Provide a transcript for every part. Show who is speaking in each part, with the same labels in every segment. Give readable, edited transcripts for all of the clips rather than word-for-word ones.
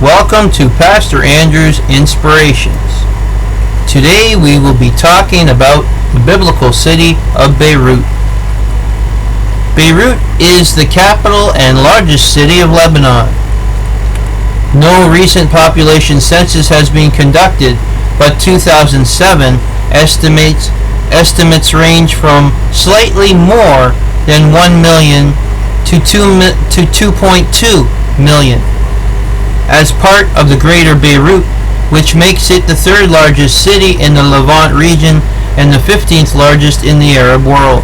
Speaker 1: Welcome to Pastor Andrew's Inspirations. Today we will be talking about the biblical city of Beirut. Beirut is the capital and largest city of Lebanon. No recent population census has been conducted, but 2007 estimates range from slightly more than 1 million to 2.2 million. As part of the Greater Beirut, which makes it the third largest city in the Levant region and the 15th largest in the Arab world.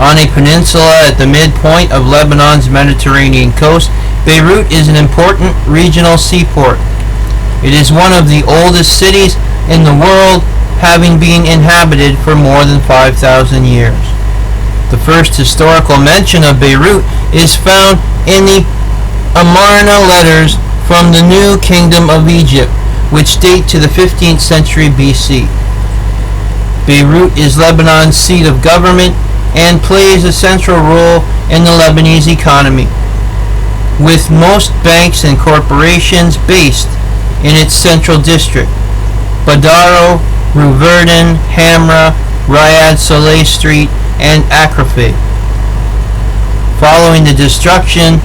Speaker 1: On a peninsula at the midpoint of Lebanon's Mediterranean coast, Beirut is an important regional seaport. It is one of the oldest cities in the world, having been inhabited for more than 5,000 years. The first historical mention of Beirut is found in the Amarna letters from the New Kingdom of Egypt, which date to the 15th century BC. Beirut is Lebanon's seat of government and plays a central role in the Lebanese economy, with most banks and corporations based in its central district: Badaro, Rue-Verdun, Hamra, Riyad Soleh Street, and Akrafeh. Following the destructive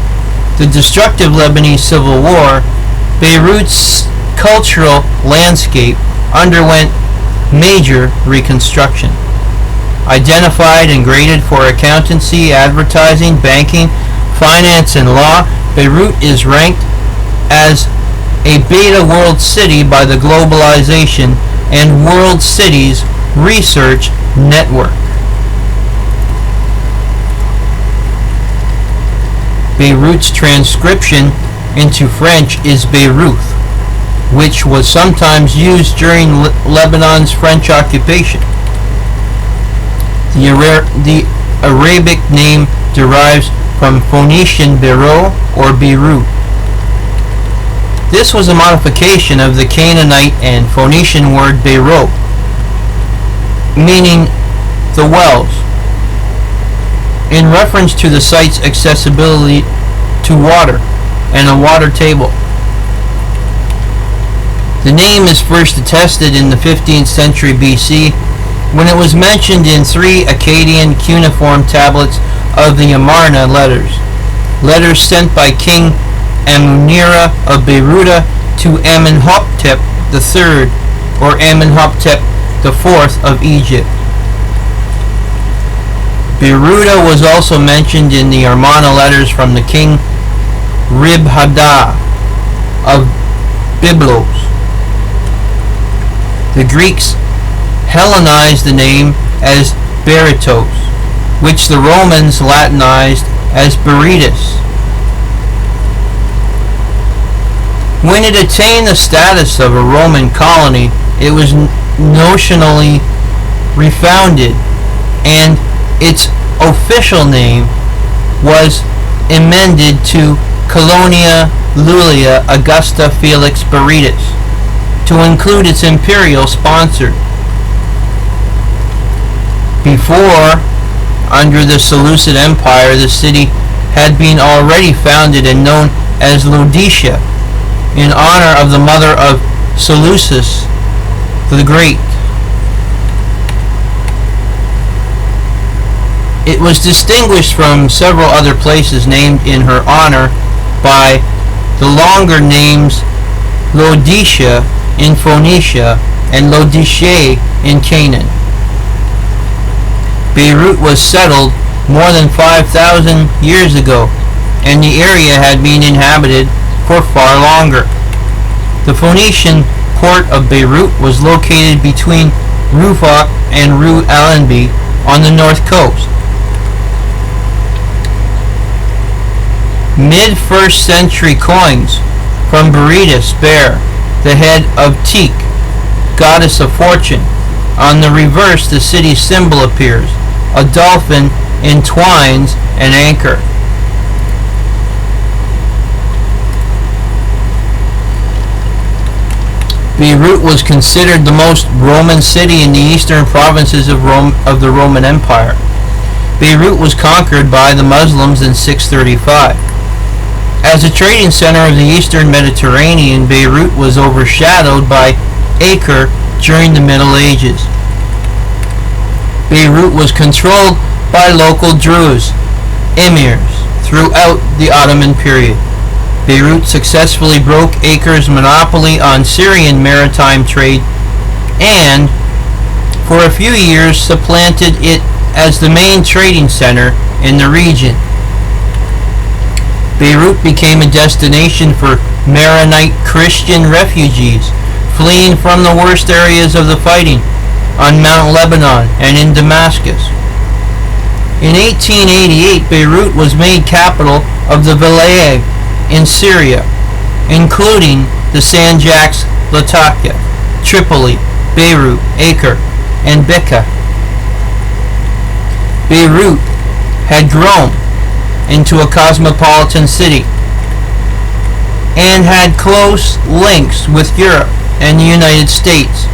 Speaker 1: Lebanese civil war, Beirut's cultural landscape underwent major reconstruction. Identified and graded for accountancy, advertising, banking, finance, and law, Beirut is ranked as a Beta World City by the Globalization and World Cities Research Network. Beirut's transcription into French is Beirut, which was sometimes used during Lebanon's French occupation. The Arabic name derives from Phoenician Beirut or Beirut. This was a modification of the Canaanite and Phoenician word Beirut, meaning the wells, in reference to the site's accessibility to water and a water table. The name is first attested in the 15th century BC, when it was mentioned in 3 Akkadian cuneiform tablets of the Amarna letters sent by King Amunira of Beiruta to Amenhotep III or Amenhotep IV of Egypt. Beiruta was also mentioned in the Amarna letters from the king Ribhaddah of Byblos. The Greeks Hellenized the name as Berytos, which the Romans Latinized as Berytus. When it attained the status of a Roman colony, it was notionally refounded, and its official name was amended to Colonia Lulia Augusta Felix Berytus to include its imperial sponsor. Before, under the Seleucid Empire, the city had been already founded and known as Laodicea, in honor of the mother of Seleucus the Great. It was distinguished from several other places named in her honor by the longer names Laodicea in Phoenicia and Laodicea in Canaan. Beirut was settled more than 5,000 years ago, and the area had been inhabited for far longer. The Phoenician port of Beirut was located between Rufaq and Rue Allenby on the north coast. Mid-1st century coins from Berytus bear the head of Tik, goddess of fortune. On the reverse, the city's symbol appears: a dolphin entwines an anchor. Beirut was considered the most Roman city in the eastern provinces of the Roman Empire. Beirut was conquered by the Muslims in 635. As a trading center of the eastern Mediterranean, Beirut was overshadowed by Acre during the Middle Ages. Beirut was controlled by local Druze emirs throughout the Ottoman period. Beirut successfully broke Acre's monopoly on Syrian maritime trade and, for a few years, supplanted it as the main trading center in the region. Beirut became a destination for Maronite Christian refugees fleeing from the worst areas of the fighting on Mount Lebanon and in Damascus. In 1888, Beirut was made capital of the Vilayet in Syria, including the Sanjaks Latakia, Tripoli, Beirut, Acre, and Bekaa. Beirut had grown into a cosmopolitan city and had close links with Europe and the United States.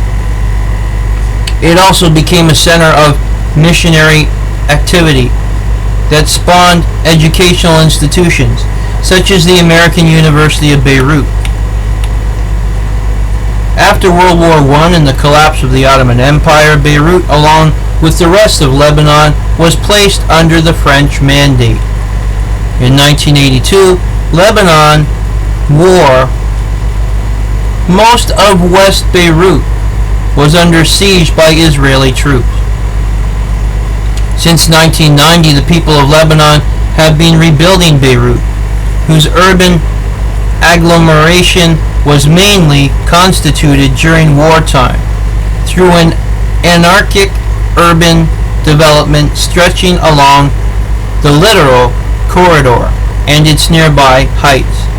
Speaker 1: It also became a center of missionary activity that spawned educational institutions such as the American University of Beirut. After World War I and the collapse of the Ottoman Empire, Beirut, along with the rest of Lebanon, was placed under the French Mandate. In 1982, Lebanon war. Most of West Beirut was under siege by Israeli troops. Since 1990, the people of Lebanon have been rebuilding Beirut, whose urban agglomeration was mainly constituted during wartime, through an anarchic urban development stretching along the littoral corridor and its nearby heights.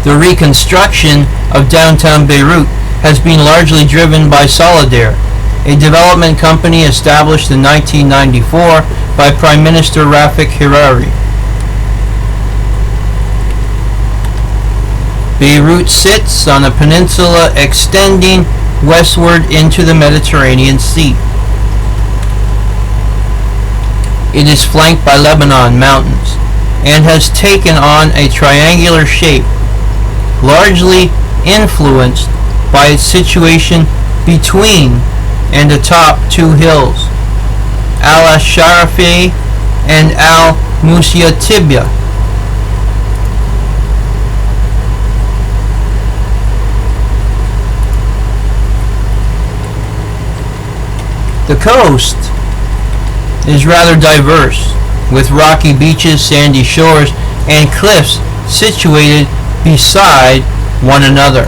Speaker 1: The reconstruction of downtown Beirut has been largely driven by Solidaire, a development company established in 1994 by Prime Minister Rafik Hariri. Beirut sits on a peninsula extending westward into the Mediterranean Sea. It is flanked by Lebanon mountains and has taken on a triangular shape, largely influenced by its situation between and atop two hills, Al-Sharafi and Al-Musyatibya. The coast is rather diverse, with rocky beaches, sandy shores, and cliffs situated beside one another.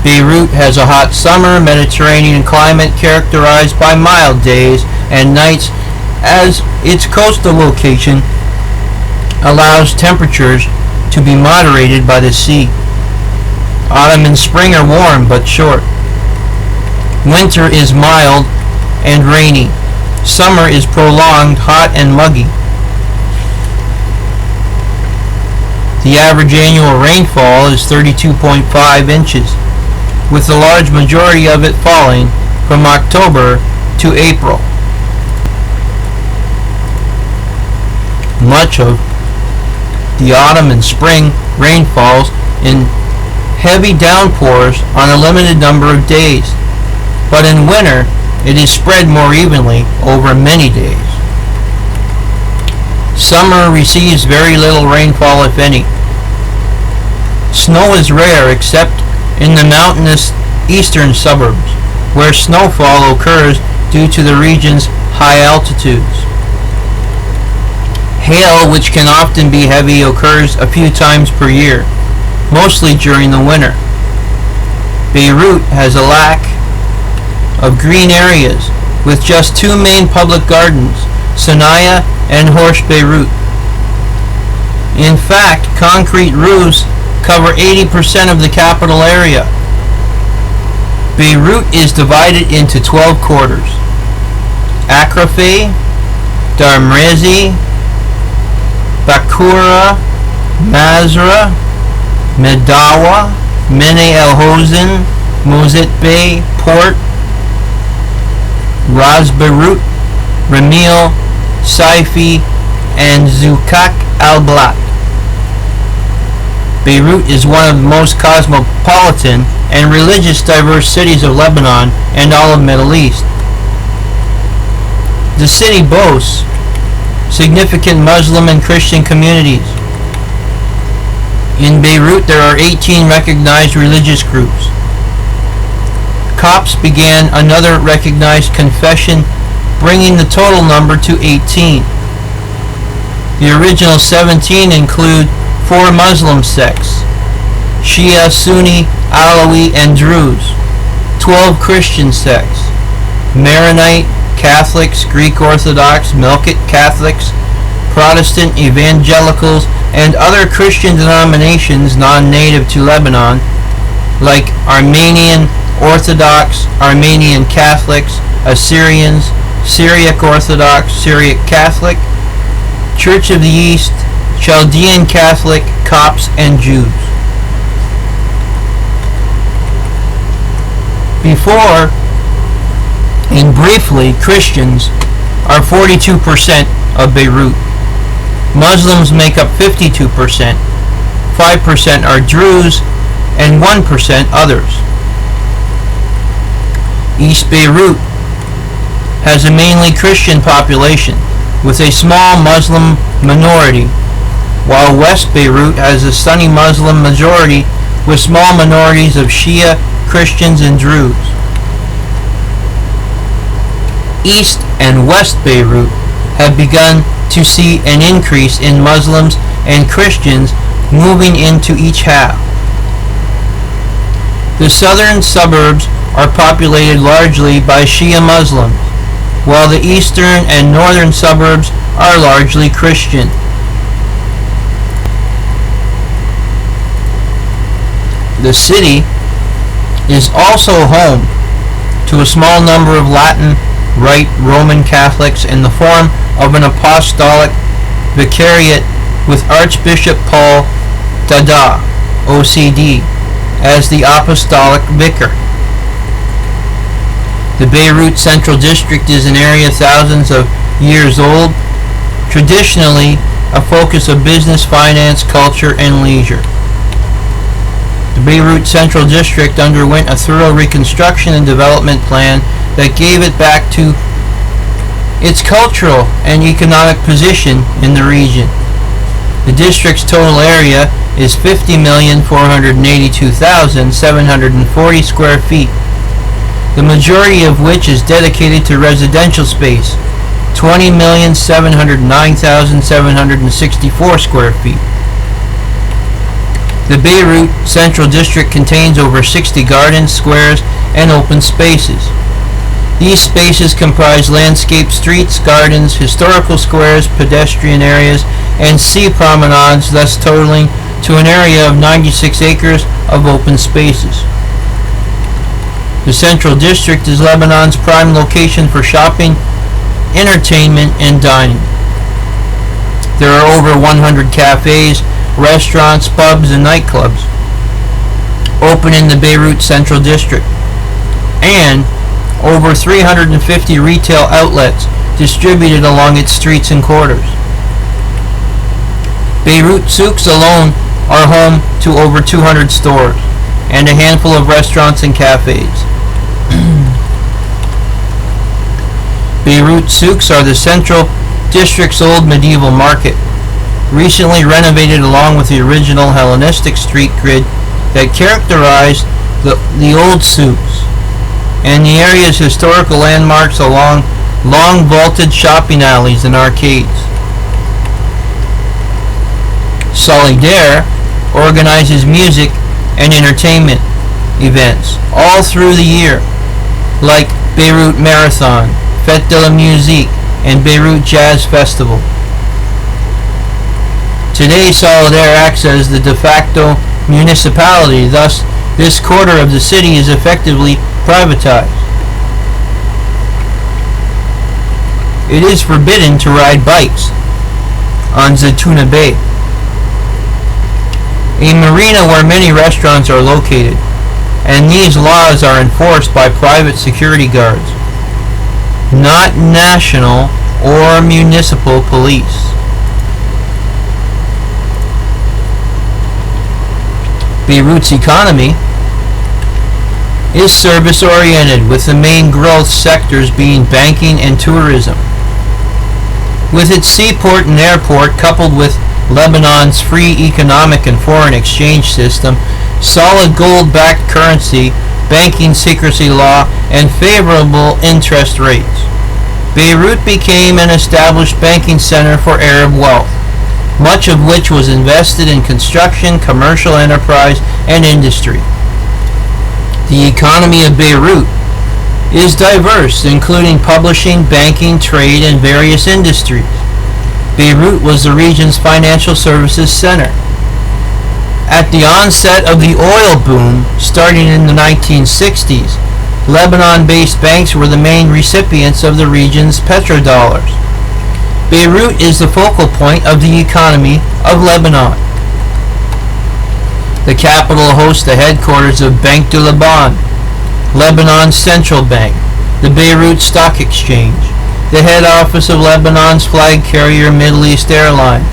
Speaker 1: Beirut has a hot summer Mediterranean climate characterized by mild days and nights, as its coastal location allows temperatures to be moderated by the sea. Autumn and spring are warm but short. Winter is mild and rainy. Summer is prolonged, hot and muggy. The average annual rainfall is 32.5 inches, with the large majority of it falling from October to April. Much of the autumn and spring rainfalls in heavy downpours on a limited number of days, but in winter it is spread more evenly over many days. Summer receives very little rainfall, if any. Snow is rare except in the mountainous eastern suburbs, where snowfall occurs due to the region's high altitudes. Hail, which can often be heavy, occurs a few times per year, mostly during the winter. Beirut has a lack of green areas, with just two main public gardens, Sanaya and Horsh Beirut. In fact, concrete roofs cover 80% of the capital area. Beirut is divided into 12 quarters: Akrafi, Darmrezi, Bakura, Mazra, Medawa, Mene El Hosen, Mozit Bey, Port, Ras Beirut, Ramil, Saifi, and Zuqaq al-Balad. Beirut is one of the most cosmopolitan and religious diverse cities of Lebanon and all of Middle East. The city boasts significant Muslim and Christian communities. In Beirut, there are 18 recognized religious groups. Copts began another recognized confession, bringing the total number to 18. The original 17 include 4 Muslim sects: Shia, Sunni, Alawi, and Druze; 12 Christian sects: Maronite, Catholics, Greek Orthodox, Melkite Catholics, Protestant, Evangelicals, and other Christian denominations non-native to Lebanon, like Armenian Orthodox, Armenian Catholics, Assyrians, Syriac Orthodox, Syriac Catholic, Church of the East, Chaldean Catholic, Copts, and Jews. Before and briefly, Christians are 42% of Beirut. Muslims make up 52%, 5% are Druze, and 1% others. East Beirut has a mainly Christian population, with a small Muslim minority, while West Beirut has a Sunni Muslim majority with small minorities of Shia, Christians, and Druze. East and West Beirut have begun to see an increase in Muslims and Christians moving into each half. The southern suburbs are populated largely by Shia Muslims, while the eastern and northern suburbs are largely Christian. The city is also home to a small number of Latin Rite Roman Catholics in the form of an apostolic vicariate with Archbishop Paul Dada, OCD, as the apostolic vicar. The Beirut Central District is an area thousands of years old, traditionally a focus of business, finance, culture, and leisure. The Beirut Central District underwent a thorough reconstruction and development plan that gave it back to its cultural and economic position in the region. The district's total area is 50,482,740 square feet, the majority of which is dedicated to residential space, 20,709,764 square feet. The Beirut Central District contains over 60 gardens, squares, and open spaces. These spaces comprise landscaped streets, gardens, historical squares, pedestrian areas, and sea promenades, thus totaling to an area of 96 acres of open spaces. The Central District is Lebanon's prime location for shopping, entertainment, and dining. There are over 100 cafes, restaurants, pubs, and nightclubs open in the Beirut Central District, and over 350 retail outlets distributed along its streets and quarters. Beirut souks alone are home to over 200 stores and a handful of restaurants and cafes. Beirut souks are the Central District's old medieval market, recently renovated along with the original Hellenistic street grid that characterized the old souks, and the area's historical landmarks along long vaulted shopping alleys and arcades. Solidaire organizes music and entertainment events all through the year, like Beirut Marathon, Fête de la Musique, and Beirut Jazz Festival. Today, Solidaire acts as the de facto municipality, thus this quarter of the city is effectively privatized. It is forbidden to ride bikes on Zaytuna Bay, a marina where many restaurants are located, and these laws are enforced by private security guards, not national or municipal police. Beirut's economy is service-oriented, with the main growth sectors being banking and tourism. With its seaport and airport, coupled with Lebanon's free economic and foreign exchange system, solid gold-backed currency, banking secrecy law, and favorable interest rates, Beirut became an established banking center for Arab wealth, much of which was invested in construction, commercial enterprise, and industry. The economy of Beirut is diverse, including publishing, banking, trade, and various industries. Beirut was the region's financial services center. At the onset of the oil boom, starting in the 1960s, Lebanon-based banks were the main recipients of the region's petrodollars. Beirut is the focal point of the economy of Lebanon. The capital hosts the headquarters of Banque de Lebanon, Lebanon's central bank, the Beirut Stock Exchange, the head office of Lebanon's flag carrier Middle East Airlines,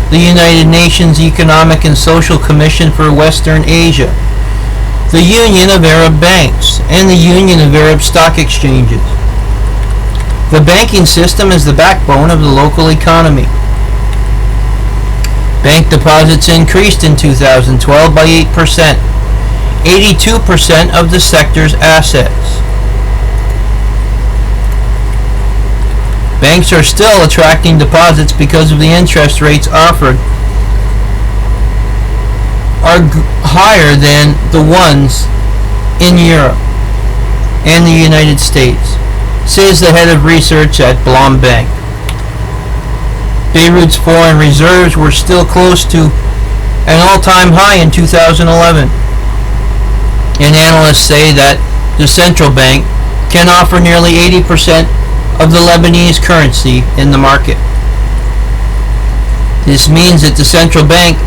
Speaker 1: the United Nations Economic and Social Commission for Western Asia, the Union of Arab Banks, and the Union of Arab Stock Exchanges. The banking system is the backbone of the local economy. Bank deposits increased in 2012 by 8%, 82% of the sector's assets. Banks are still attracting deposits because of the interest rates offered are higher than the ones in Europe and the United States, says the head of research at Blom Bank. Beirut's foreign reserves were still close to an all-time high in 2011, and analysts say that the central bank can offer nearly 80% of the Lebanese currency in the market. This means that the central bank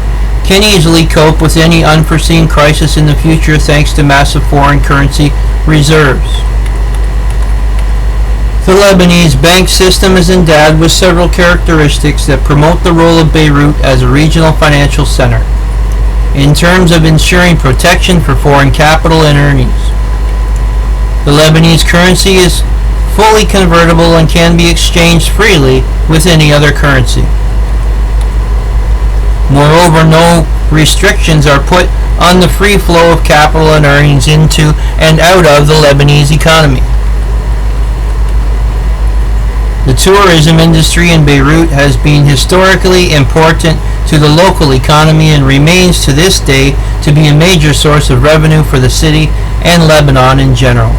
Speaker 1: can easily cope with any unforeseen crisis in the future thanks to massive foreign currency reserves. The Lebanese bank system is endowed with several characteristics that promote the role of Beirut as a regional financial center, in terms of ensuring protection for foreign capital and earnings. The Lebanese currency is fully convertible and can be exchanged freely with any other currency. Moreover, no restrictions are put on the free flow of capital and earnings into and out of the Lebanese economy. The tourism industry in Beirut has been historically important to the local economy and remains to this day to be a major source of revenue for the city and Lebanon in general.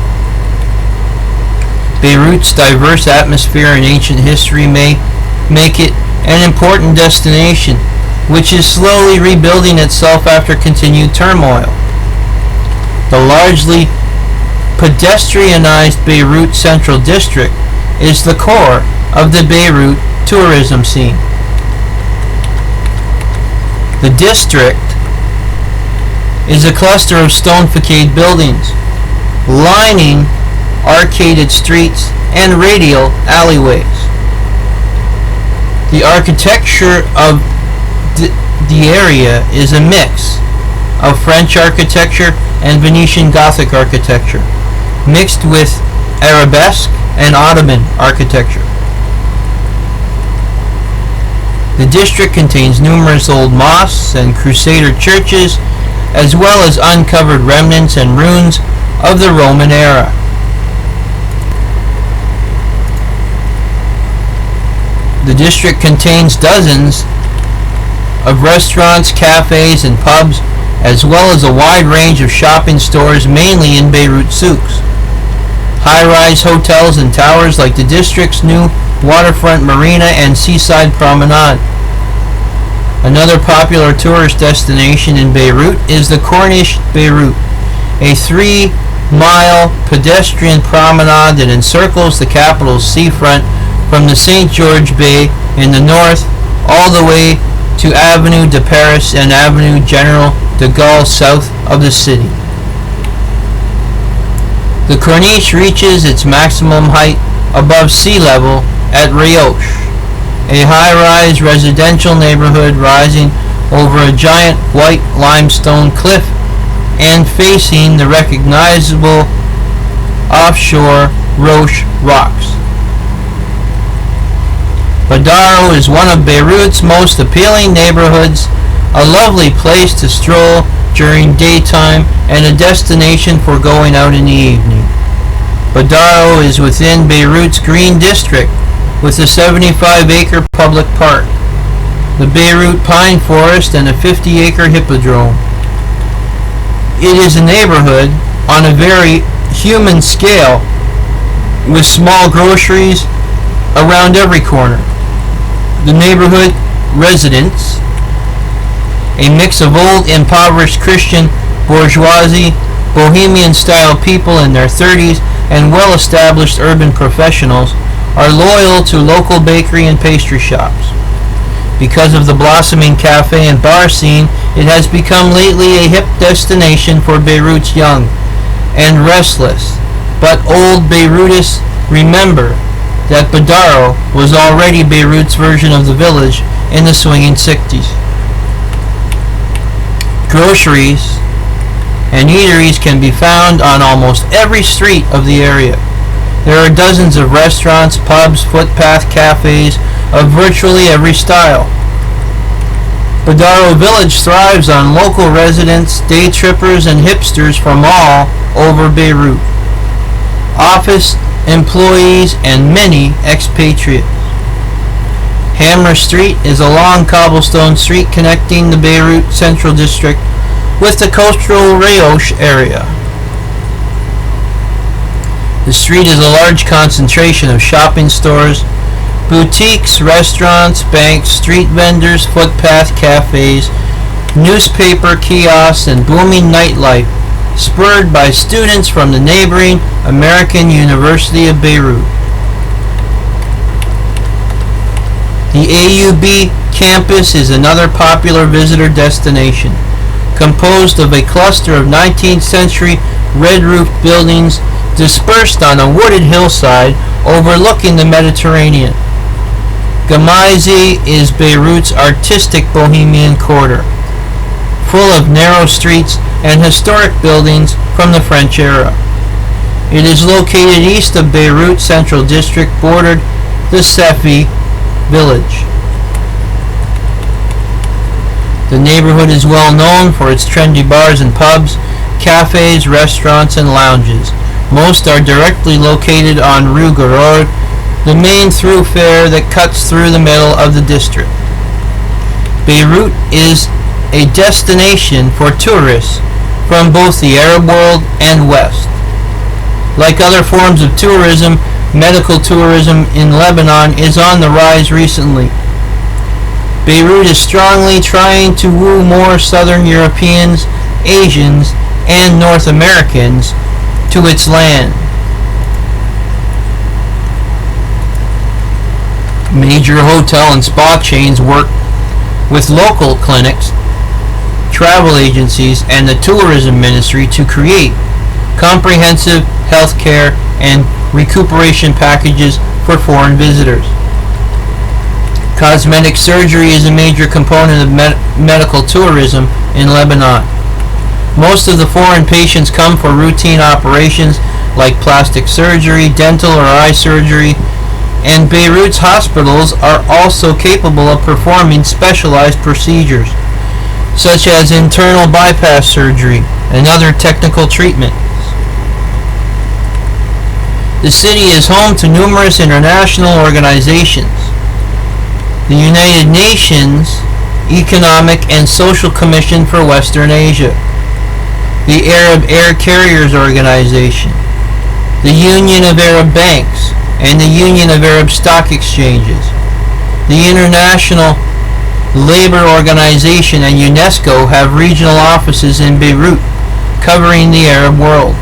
Speaker 1: Beirut's diverse atmosphere and ancient history may make it an important destination, which is slowly rebuilding itself after continued turmoil. The largely pedestrianized Beirut Central District is the core of the Beirut tourism scene. The district is a cluster of stone facade buildings, lining arcaded streets and radial alleyways. The architecture of the area is a mix of French architecture and Venetian Gothic architecture, mixed with Arabesque and Ottoman architecture. The district contains numerous old mosques and Crusader churches, as well as uncovered remnants and ruins of the Roman era. The district contains dozens of restaurants, cafes, and pubs, as well as a wide range of shopping stores, mainly in Beirut souks. High-rise hotels and towers like the district's new waterfront marina and seaside promenade. Another popular tourist destination in Beirut is the Corniche Beirut, a 3-mile pedestrian promenade that encircles the capital's seafront from the St. George Bay in the north all the way to Avenue de Paris and Avenue General de Gaulle south of the city. The Corniche reaches its maximum height above sea level at Rioche, a high-rise residential neighborhood rising over a giant white limestone cliff and facing the recognizable offshore Roche rocks. Badaro is one of Beirut's most appealing neighborhoods, a lovely place to stroll during daytime and a destination for going out in the evening. Badaro is within Beirut's Green District with a 75-acre public park, the Beirut Pine Forest, and a 50-acre hippodrome. It is a neighborhood on a very human scale with small groceries around every corner. The neighborhood residents, a mix of old impoverished Christian bourgeoisie, bohemian-style people in their 30s, and well-established urban professionals, are loyal to local bakery and pastry shops. Because of the blossoming cafe and bar scene, it has become lately a hip destination for Beirut's young and restless, but old Beirutists remember that Badaro was already Beirut's version of the village in the swinging 60s. Groceries and eateries can be found on almost every street of the area. There are dozens of restaurants, pubs, footpath cafes of virtually every style. Badaro Village thrives on local residents, day trippers, and hipsters from all over Beirut, office employees, and many expatriates. Hammer Street is a long cobblestone street connecting the Beirut Central District with the coastal Rioche area. The street is a large concentration of shopping stores, boutiques, restaurants, banks, street vendors, footpath cafes, newspaper kiosks, and booming nightlife, spurred by students from the neighboring American University of Beirut. The AUB campus is another popular visitor destination, composed of a cluster of 19th century red-roofed buildings dispersed on a wooded hillside overlooking the Mediterranean. Gamaizi is Beirut's artistic bohemian quarter, full of narrow streets and historic buildings from the French era. It is located east of Beirut Central District, bordered the Sefi village. The neighborhood is well known for its trendy bars and pubs, cafes, restaurants, and lounges. Most are directly located on Rue Garord, the main thoroughfare that cuts through the middle of the district. Beirut is a destination for tourists from both the Arab world and West. Like other forms of tourism, medical tourism in Lebanon is on the rise recently. Beirut is strongly trying to woo more Southern Europeans, Asians, and North Americans to its land. Major hotel and spa chains work with local clinics, travel agencies, and the tourism ministry to create comprehensive health care and recuperation packages for foreign visitors. Cosmetic surgery is a major component of medical tourism in Lebanon. Most of the foreign patients come for routine operations like plastic surgery, dental or eye surgery, and Beirut's hospitals are also capable of performing specialized procedures, such as internal bypass surgery and other technical treatments. The city is home to numerous international organizations. The United Nations Economic and Social Commission for Western Asia, the Arab Air Carriers Organization, the Union of Arab Banks, and the Union of Arab Stock Exchanges, the International Labor Organization, and UNESCO have regional offices in Beirut, covering the Arab world.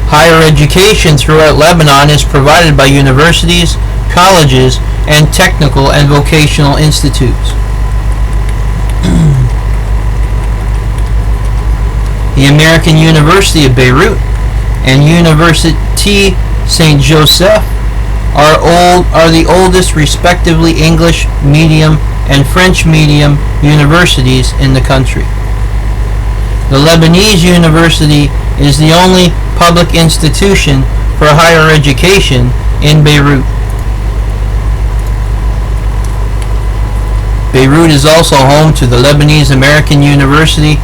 Speaker 1: Higher education throughout Lebanon is provided by universities, colleges, and technical and vocational institutes. The American University of Beirut and Université Saint Joseph are the oldest respectively English medium and French medium universities in the country. The Lebanese University is the only public institution for higher education in Beirut. Beirut is also home to the Lebanese American University,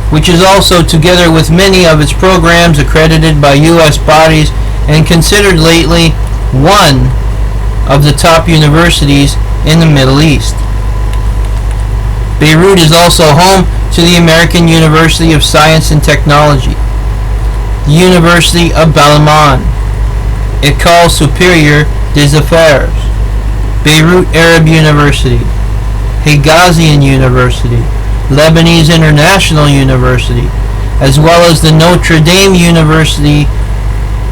Speaker 1: which is also, together with many of its programs, accredited by U.S. bodies and considered lately one of the top universities in the Middle East. Beirut is also home to the American University of Science and Technology, the University of Balmain, École Supérieure des Affaires, Beirut Arab University, Higazian University, Lebanese International University, as well as the Notre Dame University,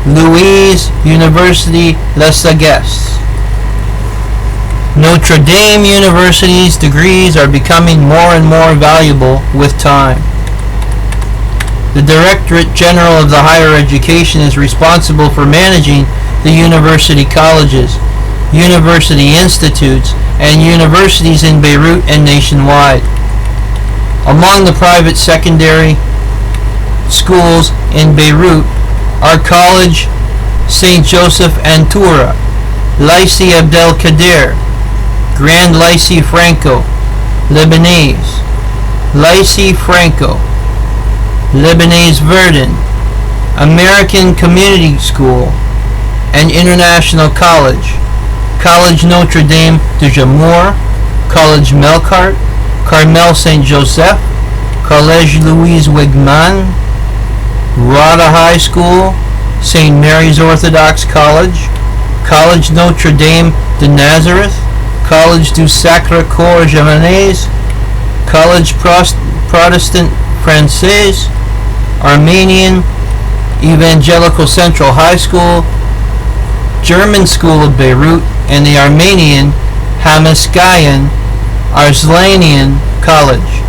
Speaker 1: Louis University Les Sagesses. Notre Dame University's degrees are becoming more and more valuable with time. The Directorate General of the Higher Education is responsible for managing the university colleges, university institutes, and universities in Beirut and nationwide. Among the private secondary schools in Beirut are College St. Joseph Antoura, Lycée Abdelkader, Grand Lycée Franco, Lebanese, Lycée Franco, Lebanese Verdun, American Community School, and International College, College Notre Dame de Jamour, College Melkart, Carmel St. Joseph, Collège Louise Wigman, Rada High School, St. Mary's Orthodox College, College Notre Dame de Nazareth, College du Sacré-Cœur Japonais, College Protestant Français, Armenian Evangelical Central High School, German School of Beirut, and the Armenian Hamaskayan Arslanian College.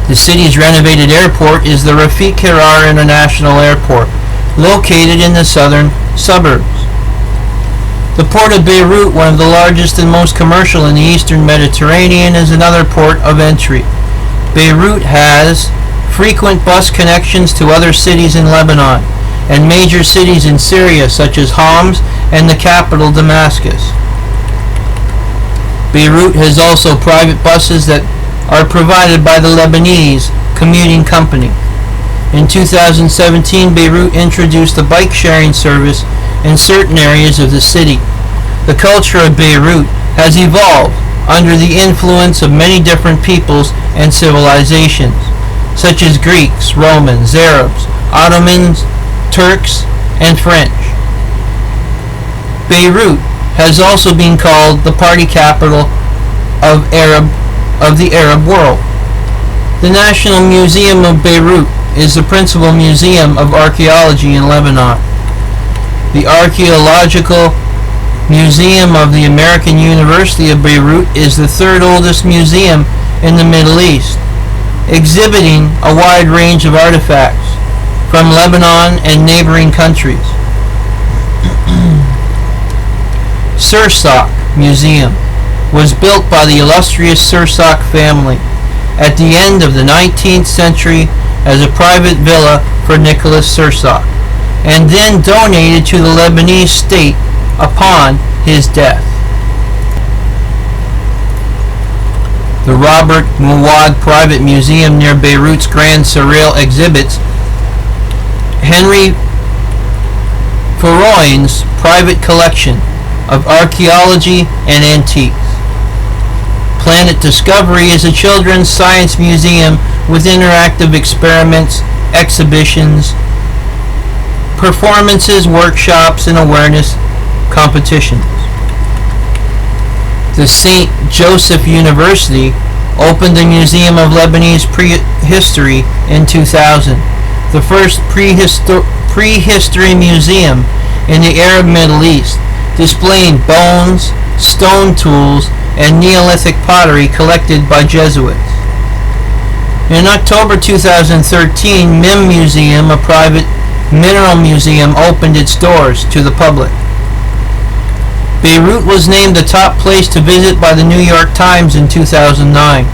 Speaker 1: The city's renovated airport is the Rafik Hariri International Airport, located in the southern suburbs. The port of Beirut, one of the largest and most commercial in the eastern Mediterranean, is another port of entry. Beirut has frequent bus connections to other cities in Lebanon and major cities in Syria such as Homs and the capital Damascus. Beirut has also private buses that are provided by the Lebanese Commuting Company. In 2017, Beirut introduced a bike sharing service in certain areas of the city. The culture of Beirut has evolved under the influence of many different peoples and civilizations, such as Greeks, Romans, Arabs, Ottomans, Turks, and French. Beirut has also been called the party capital of the Arab world. The National Museum of Beirut is the principal museum of archaeology in Lebanon. The Archaeological Museum of the American University of Beirut is the third oldest museum in the Middle East, exhibiting a wide range of artifacts from Lebanon and neighboring countries. Sursak Museum was built by the illustrious Sursak family at the end of the 19th century as a private villa for Nicholas Sursak, and then donated to the Lebanese state upon his death. The Robert Mouawad Private Museum near Beirut's Grand Surreal exhibits Henry Foroin's private collection of archaeology and antiques. Planet Discovery is a children's science museum with interactive experiments, exhibitions, performances, workshops, and awareness competitions. The St. Joseph University opened the Museum of Lebanese Prehistory in 2000, the first prehistory museum in the Arab Middle East, displaying bones, stone tools, and Neolithic pottery collected by Jesuits. In October 2013, MIM Museum, a private mineral museum, opened its doors to the public. Beirut was named the top place to visit by the New York Times in 2009.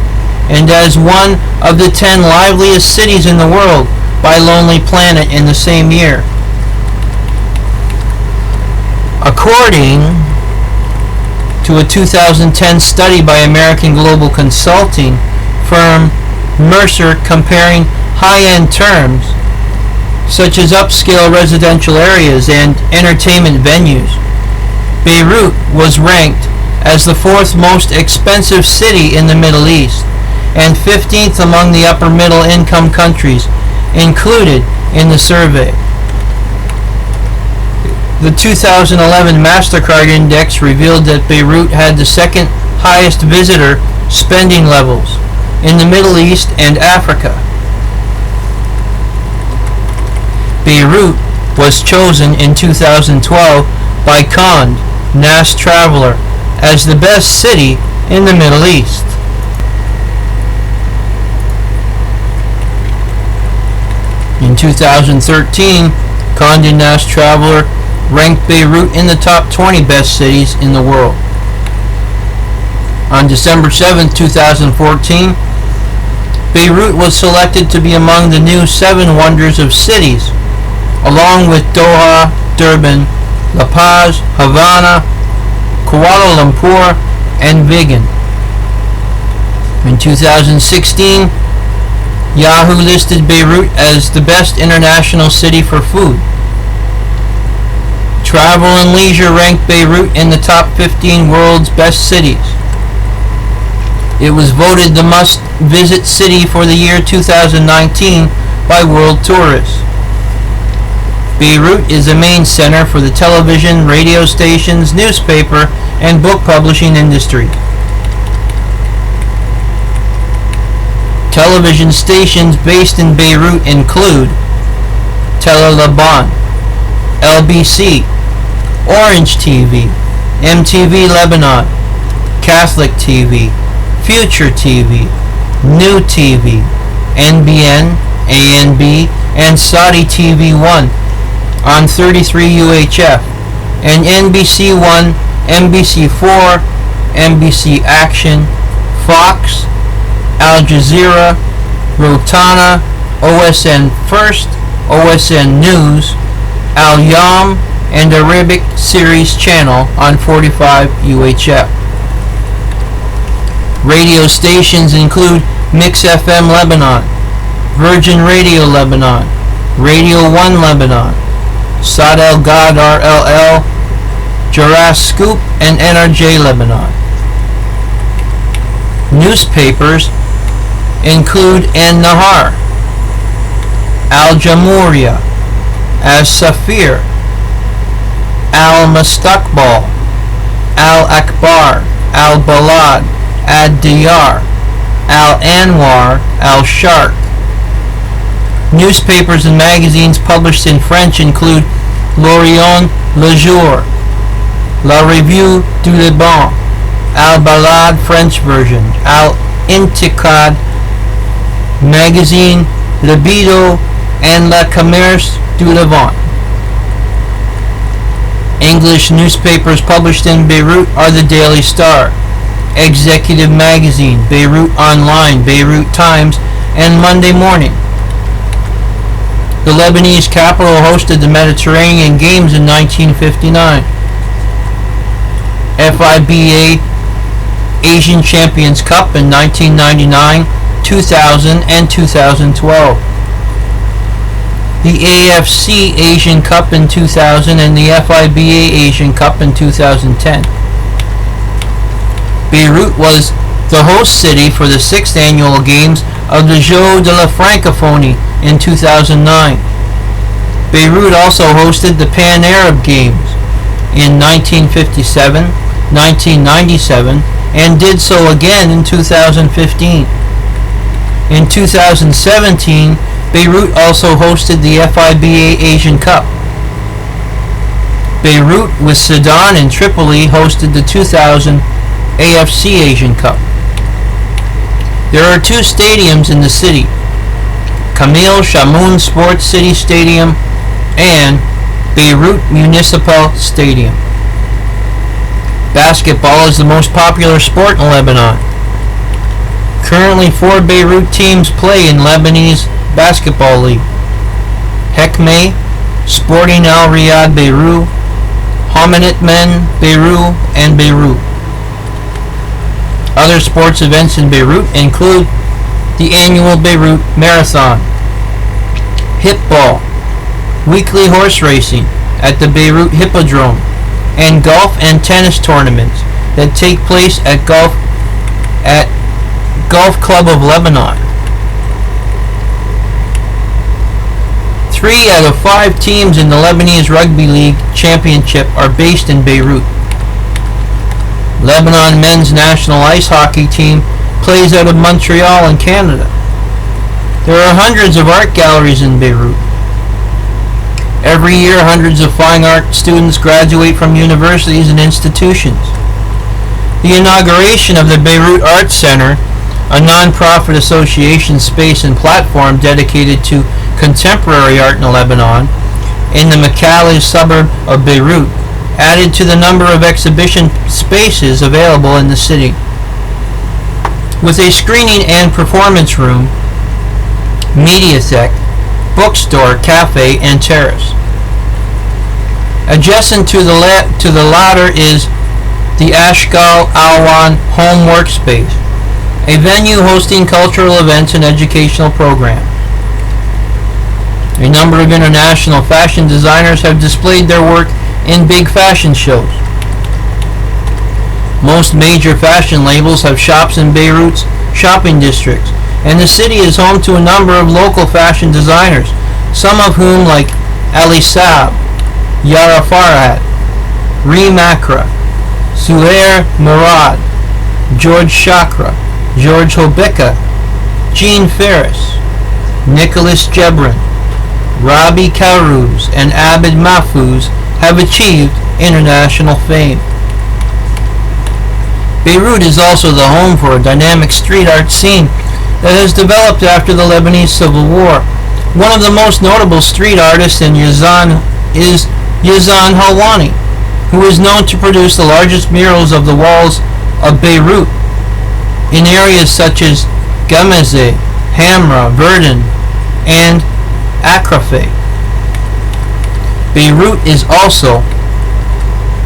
Speaker 1: and as one of the 10 liveliest cities in the world by Lonely Planet in the same year. According to a 2010 study by American global consulting firm Mercer comparing high-end terms such as upscale residential areas and entertainment venues, Beirut was ranked as the fourth most expensive city in the Middle East and 15th among the upper middle income countries included in the survey. The 2011 MasterCard Index revealed that Beirut had the second highest visitor spending levels in the Middle East and Africa. Beirut was chosen in 2012 by Condé Nast Traveler as the best city in the Middle East. In 2013, Condé Nast Traveler ranked Beirut in the top 20 best cities in the world. On December 7, 2014, Beirut was selected to be among the new 7 wonders of cities, along with Doha, Durban, La Paz, Havana, Kuala Lumpur, and Vigan. In 2016, Yahoo listed Beirut as the best international city for food. Travel and Leisure ranked Beirut in the top 15 world's best cities. It was voted the must-visit city for the year 2019 by world tourists. Beirut is a main center for the television, radio stations, newspaper, and book publishing industry. Television stations based in Beirut include Tele Lebanon, LBC, Orange TV, MTV Lebanon, Catholic TV, Future TV, New TV, NBN, ANB, and Saudi TV 1 on 33 UHF, and NBC 1, NBC 4, NBC Action, Fox, Al Jazeera, Rotana, OSN First, OSN News, Al Yam, and Arabic Series Channel on 45 UHF. Radio stations include Mix FM Lebanon, Virgin Radio Lebanon, Radio 1 Lebanon, Sad El Gad RLL, Jaras Scoop, and NRJ Lebanon. Newspapers include An Nahar, Al Jamouria, As Safir, Al Mustaqbal, Al Akbar, Al Balad, Ad Diyar, Al Anwar, Al Sharq. Newspapers and magazines published in French include L'Orient, Le Jour, La Revue du Liban, Al Balad French version, Al Intiqad magazine, Libido, and Le Commerce du Levant. English newspapers published in Beirut are the Daily Star, Executive Magazine, Beirut Online, Beirut Times, and Monday Morning. The Lebanese capital hosted the Mediterranean Games in 1959. FIBA Asian Champions Cup in 1999, 2000, and 2012. The AFC Asian Cup in 2000 and the FIBA Asian Cup in 2010. Beirut was the host city for the 6th annual games of the Jeux de la Francophonie in 2009. Beirut also hosted the Pan-Arab Games in 1957, 1997, and did so again in 2015. In 2017, Beirut also hosted the FIBA Asian Cup. Beirut with Sudan and Tripoli hosted the 2000 AFC Asian Cup. There are 2 stadiums in the city, Kamil Shamoun Sports City Stadium and Beirut Municipal Stadium. Basketball is the most popular sport in Lebanon. Currently, 4 Beirut teams play in Lebanese Basketball League. Hekmeh, Sporting Al Riyad Beirut, Hominit Men Beirut, and Beirut. Other sports events in Beirut include the annual Beirut Marathon, hip ball, weekly horse racing at the Beirut Hippodrome, and golf and tennis tournaments that take place at Golf Club of Lebanon. 3 out of 5 teams in the Lebanese Rugby League Championship are based in Beirut. Lebanon men's national ice hockey team plays out of Montreal in Canada. There are hundreds of art galleries in Beirut. Every year, hundreds of fine art students graduate from universities and institutions. The inauguration of the Beirut Arts Center, a non-profit association space and platform dedicated to contemporary art in Lebanon, in the Mekelle suburb of Beirut, added to the number of exhibition spaces available in the city. With a screening and performance room, mediathek, bookstore, cafe, and terrace. Adjacent to the latter is the Ashgal Alwan Home Workspace, a venue hosting cultural events and educational programs. A number of international fashion designers have displayed their work in big fashion shows. Most major fashion labels have shops in Beirut's shopping districts, and the city is home to a number of local fashion designers, some of whom, like Ali Saab, Yara Farhat, Reem Akra, Zuhair Murad, George Chakra, George Hobeka, Jean Ferris, Nicholas Gebran, Rabi Karouz, and Abid Mahfouz have achieved international fame. Beirut is also the home for a dynamic street art scene that has developed after the Lebanese Civil War. One of the most notable street artists in Yazan is Yazan Halwani, who is known to produce the largest murals of the walls of Beirut in areas such as Gamazeh, Hamra, Verdun, and Akrafeh. Beirut is also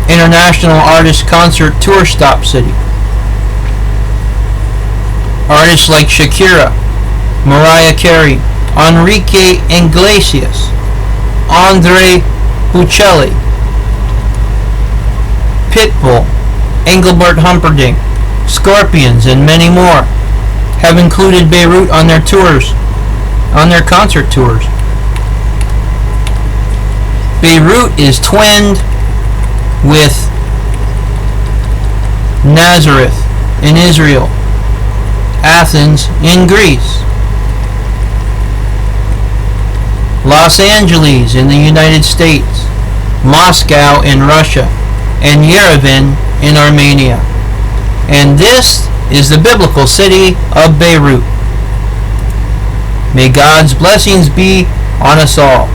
Speaker 1: International Artist Concert Tour Stop City. Artists like Shakira, Mariah Carey, Enrique Iglesias, Andre Bocelli, Pitbull, Engelbert Humperdinck, Scorpions, and many more have included Beirut on their concert tours. Beirut is twinned with Nazareth in Israel, Athens in Greece, Los Angeles in the United States, Moscow in Russia, and Yerevan in Armenia. And this is the biblical city of Beirut. May God's blessings be on us all.